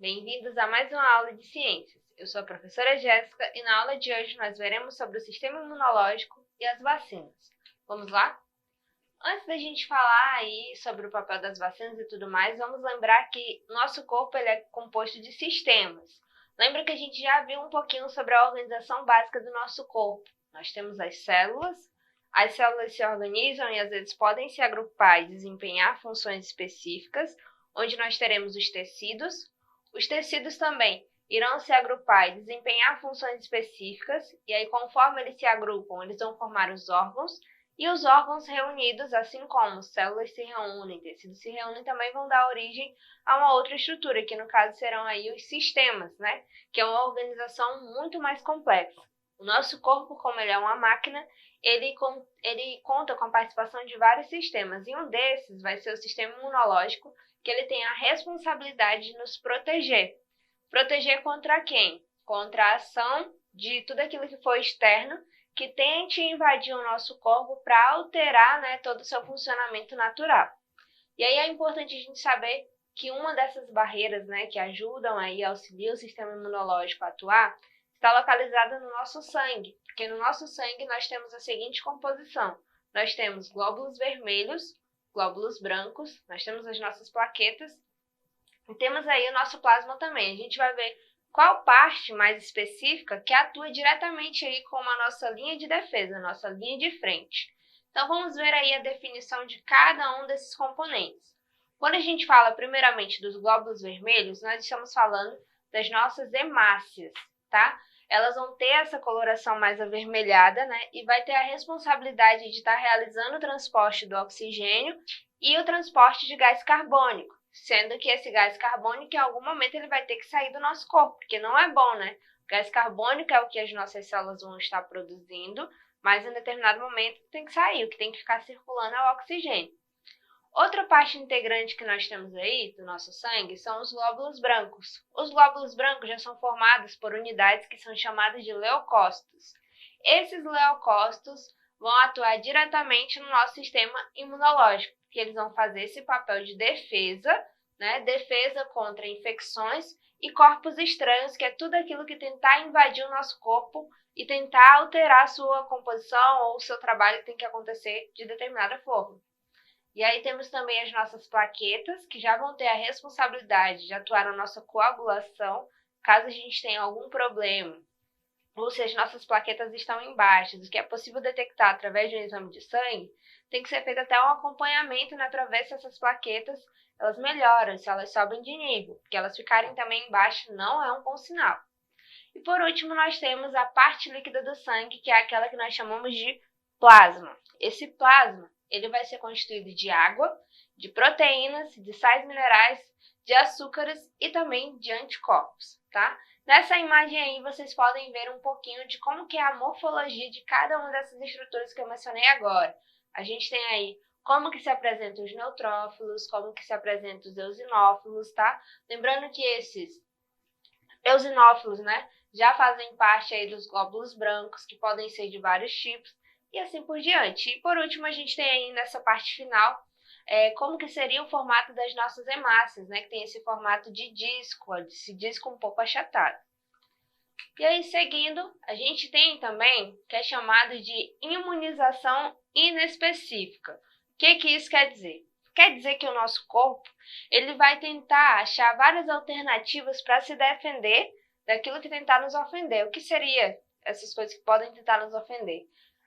Bem-vindos a mais uma aula de ciências. Eu sou a professora Jéssica e na aula de hoje nós veremos sobre o sistema imunológico e as vacinas. Vamos lá? Antes da gente falar aí sobre o papel das vacinas e tudo mais, vamos lembrar que nosso corpo ele é composto de sistemas. Lembra que a gente já viu um pouquinho sobre a organização básica do nosso corpo. Nós temos as células se organizam e às vezes podem se agrupar e desempenhar funções específicas, onde nós teremos os tecidos. Os tecidos também irão se agrupar e desempenhar funções específicas, e aí conforme eles se agrupam, eles vão formar os órgãos, e os órgãos reunidos, assim como células se reúnem, tecidos se reúnem, também vão dar origem a uma outra estrutura, que no caso serão aí os sistemas, né? Que é uma organização muito mais complexa. O nosso corpo, como ele é uma máquina, ele conta com a participação de vários sistemas, e um desses vai ser o sistema imunológico, que ele tem a responsabilidade de nos proteger. Proteger contra quem? Contra a ação de tudo aquilo que for externo, que tente invadir o nosso corpo para alterar, né, todo o seu funcionamento natural. E aí é importante a gente saber que uma dessas barreiras, né, que ajudam aí, auxiliar o sistema imunológico a atuar, está localizada no nosso sangue, porque no nosso sangue nós temos a seguinte composição: nós temos glóbulos vermelhos, glóbulos brancos, nós temos as nossas plaquetas e temos aí o nosso plasma também. A gente vai ver qual parte mais específica que atua diretamente aí com a nossa linha de defesa, a nossa linha de frente. Então vamos ver aí a definição de cada um desses componentes. Quando a gente fala primeiramente dos glóbulos vermelhos, nós estamos falando das nossas hemácias, tá? Elas vão ter essa coloração mais avermelhada, né? E vai ter a responsabilidade de estar realizando o transporte do oxigênio e o transporte de gás carbônico, sendo que esse gás carbônico, em algum momento, ele vai ter que sair do nosso corpo, porque não é bom, né? O gás carbônico é o que as nossas células vão estar produzindo, mas em determinado momento tem que sair, o que tem que ficar circulando é o oxigênio. Outra parte integrante que nós temos aí do nosso sangue são os glóbulos brancos. Os glóbulos brancos já são formados por unidades que são chamadas de leucócitos. Esses leucócitos vão atuar diretamente no nosso sistema imunológico, porque eles vão fazer esse papel de defesa, né? Defesa contra infecções e corpos estranhos, que é tudo aquilo que tentar invadir o nosso corpo e tentar alterar a sua composição ou o seu trabalho que tem que acontecer de determinada forma. E aí temos também as nossas plaquetas, que já vão ter a responsabilidade de atuar na nossa coagulação, caso a gente tenha algum problema, ou se as nossas plaquetas estão embaixo, o que é possível detectar através de um exame de sangue, tem que ser feito até um acompanhamento, né, para ver se essas plaquetas elas melhoram, se elas sobem de nível, porque elas ficarem também embaixo não é um bom sinal. E por último, nós temos a parte líquida do sangue, que é aquela que nós chamamos de plasma. Esse plasma ele vai ser constituído de água, de proteínas, de sais minerais, de açúcares e também de anticorpos, tá? Nessa imagem aí vocês podem ver um pouquinho de como que é a morfologia de cada uma dessas estruturas que eu mencionei agora. A gente tem aí como que se apresentam os neutrófilos, como que se apresentam os eosinófilos, tá? Lembrando que esses eosinófilos, né, já fazem parte aí dos glóbulos brancos, que podem ser de vários tipos, e assim por diante. E por último, a gente tem aí nessa parte final, como que seria o formato das nossas hemácias, né? Que tem esse formato de disco, esse disco um pouco achatado. E aí, seguindo, a gente tem também, que é chamado de imunização inespecífica. O que isso quer dizer? Quer dizer que o nosso corpo ele vai tentar achar várias alternativas para se defender daquilo que tentar nos ofender. O que seria essas coisas que podem tentar nos ofender?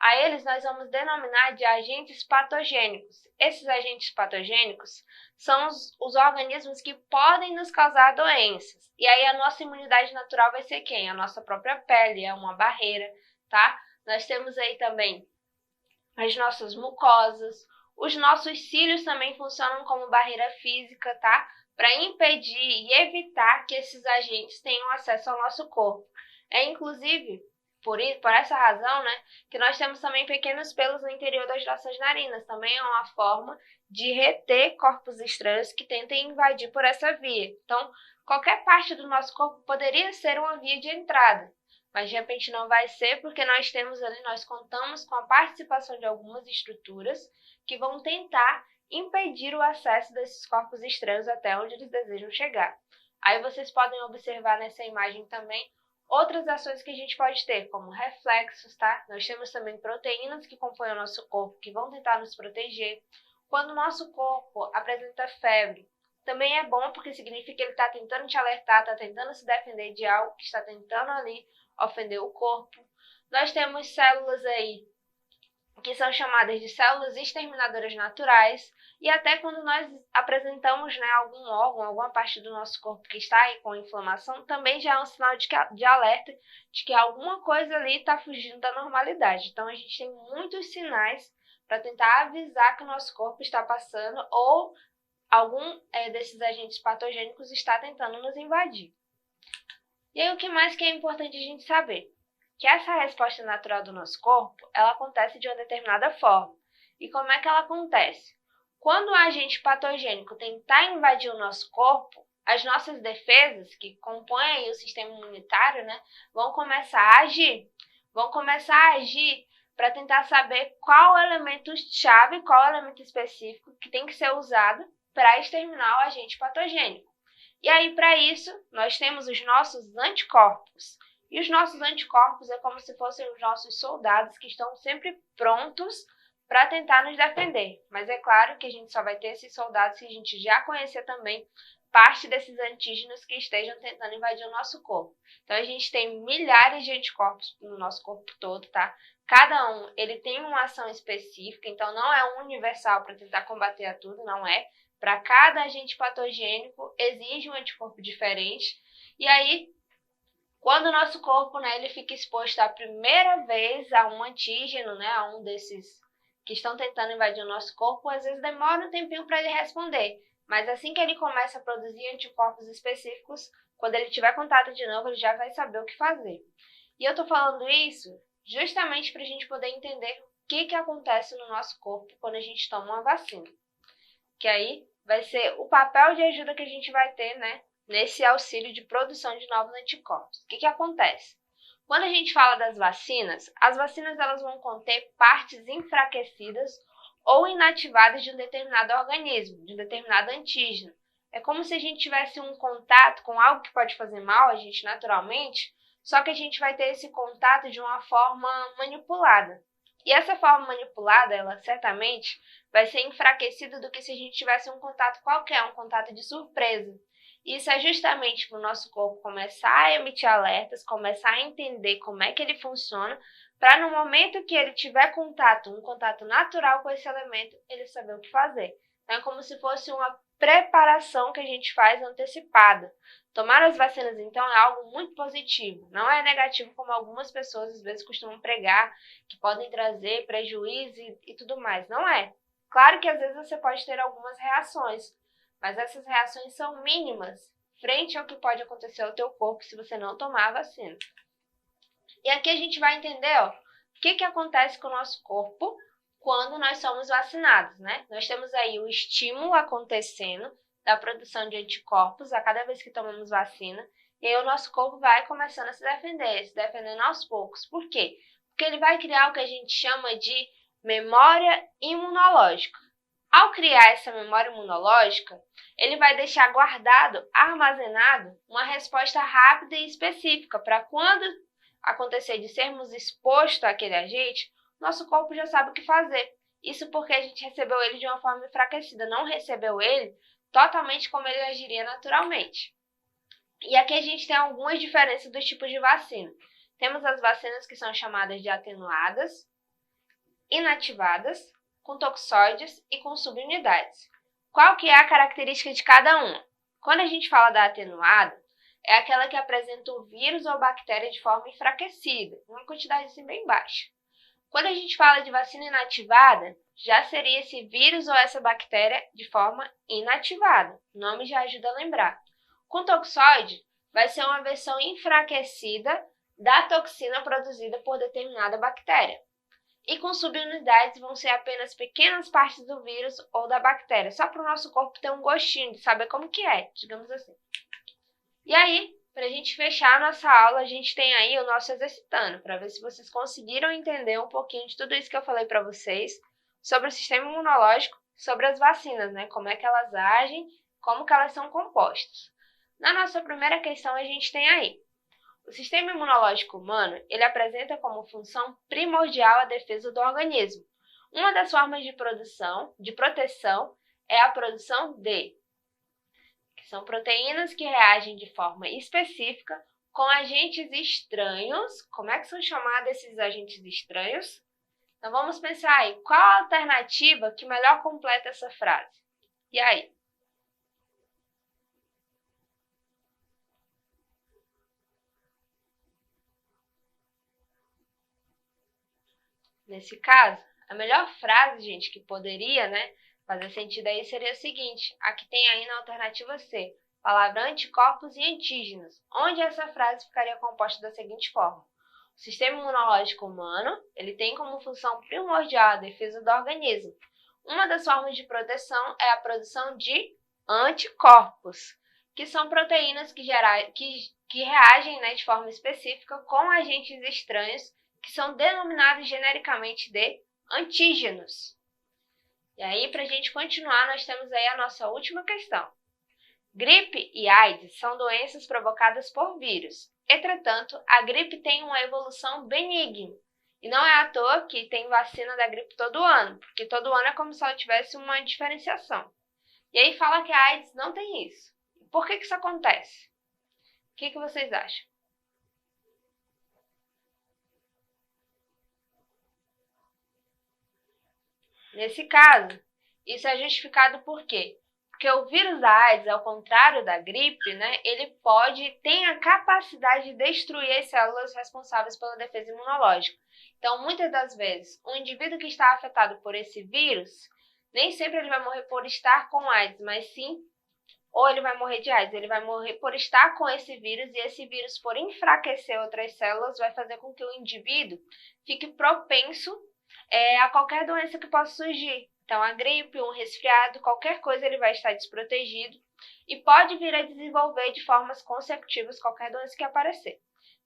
A eles nós vamos denominar de agentes patogênicos. Esses agentes patogênicos são os organismos que podem nos causar doenças. E aí a nossa imunidade natural vai ser quem? A nossa própria pele, é uma barreira, tá? Nós temos aí também as nossas mucosas, os nossos cílios também funcionam como barreira física, tá? Para impedir e evitar que esses agentes tenham acesso ao nosso corpo. É inclusive por essa razão, né, que nós temos também pequenos pelos no interior das nossas narinas. Também é uma forma de reter corpos estranhos que tentem invadir por essa via. Então, qualquer parte do nosso corpo poderia ser uma via de entrada, mas de repente não vai ser porque nós contamos com a participação de algumas estruturas que vão tentar impedir o acesso desses corpos estranhos até onde eles desejam chegar. Aí vocês podem observar nessa imagem também outras ações que a gente pode ter, como reflexos, tá? Nós temos também proteínas que compõem o nosso corpo, que vão tentar nos proteger. Quando o nosso corpo apresenta febre, também é bom porque significa que ele está tentando te alertar, está tentando se defender de algo que está tentando ali ofender o corpo. Nós temos células aí que são chamadas de células exterminadoras naturais, e até quando nós apresentamos, né, algum órgão, alguma parte do nosso corpo que está aí com inflamação, também já é um sinal de alerta de que alguma coisa ali está fugindo da normalidade. Então a gente tem muitos sinais para tentar avisar que o nosso corpo está passando ou algum desses agentes patogênicos está tentando nos invadir. E aí o que mais que é importante a gente saber? Que essa resposta natural do nosso corpo, ela acontece de uma determinada forma. E como é que ela acontece? Quando o agente patogênico tentar invadir o nosso corpo, as nossas defesas, que compõem aí o sistema imunitário, né, vão começar a agir. Vão começar a agir para tentar saber qual elemento-chave, qual elemento específico que tem que ser usado para exterminar o agente patogênico. E aí, para isso, nós temos os nossos anticorpos. E os nossos anticorpos é como se fossem os nossos soldados que estão sempre prontos para tentar nos defender. Mas é claro que a gente só vai ter esses soldados se a gente já conhecer também parte desses antígenos que estejam tentando invadir o nosso corpo. Então a gente tem milhares de anticorpos no nosso corpo todo, tá? Cada um, ele tem uma ação específica, então não é um universal para tentar combater a tudo, não é. Para cada agente patogênico exige um anticorpo diferente. E aí, quando o nosso corpo, né, ele fica exposto a primeira vez a um antígeno, né, a um desses que estão tentando invadir o nosso corpo, às vezes demora um tempinho para ele responder. Mas assim que ele começa a produzir anticorpos específicos, quando ele tiver contato de novo, ele já vai saber o que fazer. E eu estou falando isso justamente para a gente poder entender o que acontece no nosso corpo quando a gente toma uma vacina. Que aí vai ser o papel de ajuda que a gente vai ter, né, nesse auxílio de produção de novos anticorpos. O que acontece? Quando a gente fala das vacinas, as vacinas elas vão conter partes enfraquecidas ou inativadas de um determinado organismo, de um determinado antígeno. É como se a gente tivesse um contato com algo que pode fazer mal a gente naturalmente, só que a gente vai ter esse contato de uma forma manipulada. E essa forma manipulada, ela certamente vai ser enfraquecida do que se a gente tivesse um contato qualquer, um contato de surpresa. Isso é justamente para o nosso corpo começar a emitir alertas, começar a entender como é que ele funciona, para no momento que ele tiver contato, um contato natural com esse elemento, ele saber o que fazer. Então é como se fosse uma preparação que a gente faz antecipada. Tomar as vacinas, então, é algo muito positivo. Não é negativo como algumas pessoas às vezes costumam pregar, que podem trazer prejuízo e tudo mais. Não é. Claro que às vezes você pode ter algumas reações, mas essas reações são mínimas frente ao que pode acontecer ao teu corpo se você não tomar a vacina. E aqui a gente vai entender, ó, o que acontece com o nosso corpo quando nós somos vacinados, né? Nós temos aí o estímulo acontecendo da produção de anticorpos a cada vez que tomamos vacina, e aí o nosso corpo vai começando a se defendendo aos poucos. Por quê? Porque ele vai criar o que a gente chama de memória imunológica. Ao criar essa memória imunológica, ele vai deixar guardado, armazenado, uma resposta rápida e específica para quando acontecer de sermos expostos àquele agente, nosso corpo já sabe o que fazer. Isso porque a gente recebeu ele de uma forma enfraquecida, não recebeu ele totalmente como ele agiria naturalmente. E aqui a gente tem algumas diferenças dos tipos de vacina. Temos as vacinas que são chamadas de atenuadas, inativadas, com toxoides e com subunidades. Qual que é a característica de cada uma? Quando a gente fala da atenuada, é aquela que apresenta o vírus ou bactéria de forma enfraquecida, uma quantidade assim bem baixa. Quando a gente fala de vacina inativada, já seria esse vírus ou essa bactéria de forma inativada. O nome já ajuda a lembrar. Com toxoide, vai ser uma versão enfraquecida da toxina produzida por determinada bactéria. E com subunidades vão ser apenas pequenas partes do vírus ou da bactéria, só para o nosso corpo ter um gostinho de saber como que é, digamos assim. E aí, para a gente fechar a nossa aula, a gente tem aí o nosso exercitando, para ver se vocês conseguiram entender um pouquinho de tudo isso que eu falei para vocês, sobre o sistema imunológico, sobre as vacinas, né? Como é que elas agem, como que elas são compostas. Na nossa primeira questão, a gente tem aí: o sistema imunológico humano, ele apresenta como função primordial a defesa do organismo. Uma das formas de proteção é a produção que são proteínas que reagem de forma específica com agentes estranhos. Como é que são chamados esses agentes estranhos? Então vamos pensar aí, qual a alternativa que melhor completa essa frase? E aí? Nesse caso, a melhor frase, gente, que poderia, fazer sentido aí seria a seguinte: a que tem aí na alternativa C, palavra anticorpos e antígenos, onde essa frase ficaria composta da seguinte forma: o sistema imunológico humano, ele tem como função primordial a defesa do organismo. Uma das formas de proteção é a produção de anticorpos, que são proteínas que reagem, de forma específica com agentes estranhos, que são denominados genericamente de antígenos. E aí, para a gente continuar, nós temos aí a nossa última questão. Gripe e AIDS são doenças provocadas por vírus. Entretanto, a gripe tem uma evolução benigna. E não é à toa que tem vacina da gripe todo ano, porque todo ano é como se ela tivesse uma diferenciação. E aí fala que a AIDS não tem isso. Por que isso acontece? O que vocês acham? Nesse caso, isso é justificado por quê? Porque o vírus da AIDS, ao contrário da gripe, ele tem a capacidade de destruir as células responsáveis pela defesa imunológica. Então, muitas das vezes, o indivíduo que está afetado por esse vírus, nem sempre ele vai morrer por estar com AIDS, mas sim, ou ele vai morrer de AIDS, ele vai morrer por estar com esse vírus, e esse vírus, por enfraquecer outras células, vai fazer com que o indivíduo fique propenso a qualquer doença que possa surgir. Então, a gripe, um resfriado, qualquer coisa ele vai estar desprotegido e pode vir a desenvolver de formas consecutivas qualquer doença que aparecer.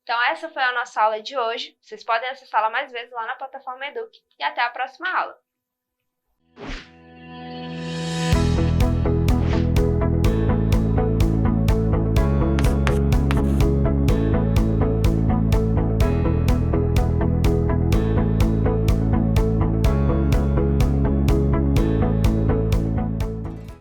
Então, essa foi a nossa aula de hoje. Vocês podem acessá-la mais vezes lá na plataforma Eduque e até a próxima aula.